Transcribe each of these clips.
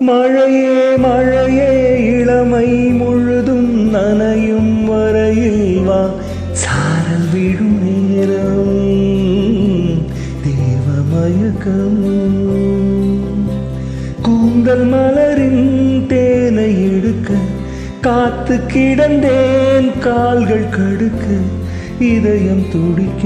மழையே மழையே இளமை முழுதும் நனையும் வரையில் வா சாரல் விடும் நேரம் தேவமயக்கம் கூந்தல் மலரின் தேனை எடுக்க காத்து கிடந்தேன் கால்கள் கடுக்க இதயம் துடிக்க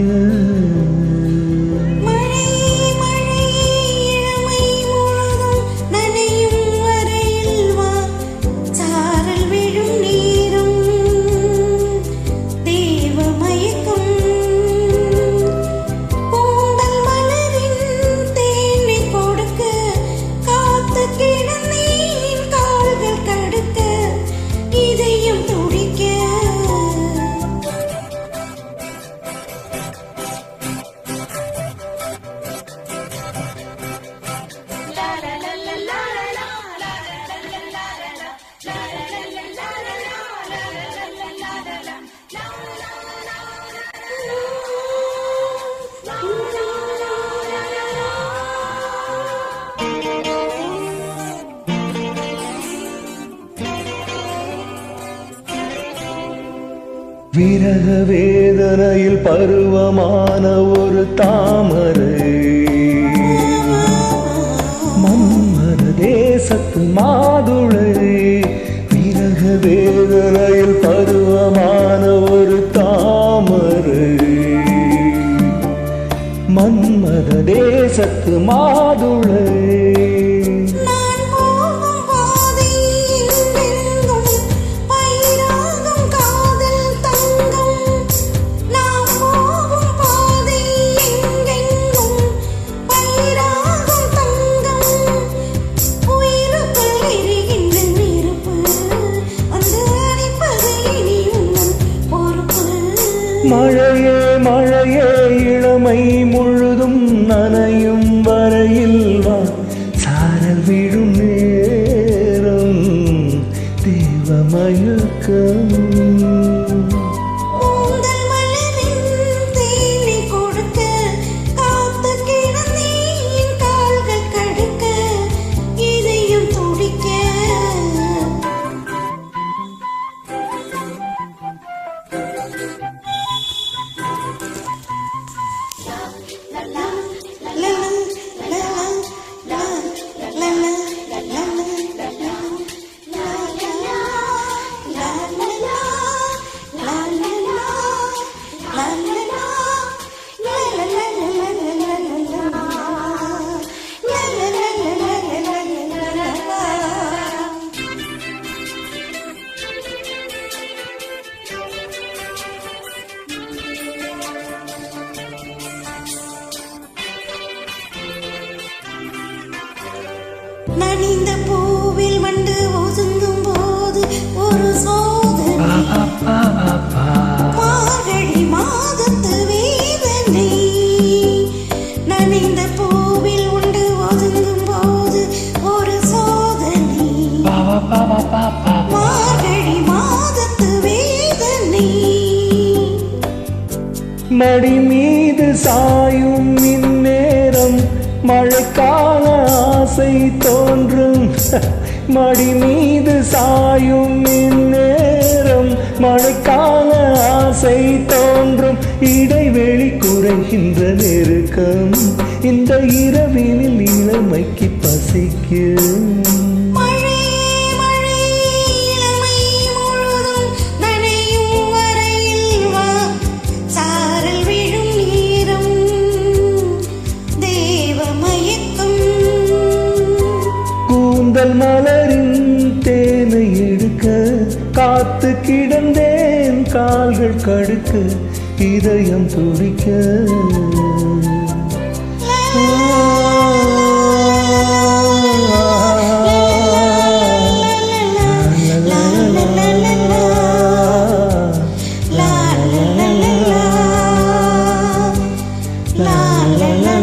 விரக வேதனையில் பருவமான ஒரு தாமரை மன்மத தேசத்து மாதுளை விரக வேதனையில் பருவமான ஒரு தாமரை மன்மத தேசத்து மாதுளை மழையே மழையே இளமை முழுதும் நனையும் வரையில் வா சாரல் விடும் நேரம் தேவமயக்கம் நனிந்த பூவில் வண்டு ஒதுங்கும் போது ஒரு சோதனை மார்கழி மாதத்து வேதனை நனிந்த பூவில் வண்டு ஒதுங்கும் போது ஒரு சோதனை மார்கழி மாதத்து வேதனை மடி மீது சாயும் இந்நேரம் மழைக்கால ஆசை தோன்றும் மடி மீது சாயும் இந்நேரம் மழைக்கால ஆசை தோன்றும் இடைவெளி குறைகின்ற நெருக்கம் இந்த இரவினில் இளமைக்கு பசிக்கும் கூந்தல் மலரின் தேனை எடுக்க காத்து கிடந்தேன் கால்கள் கடுக்க இதயம் துடிக்க la la la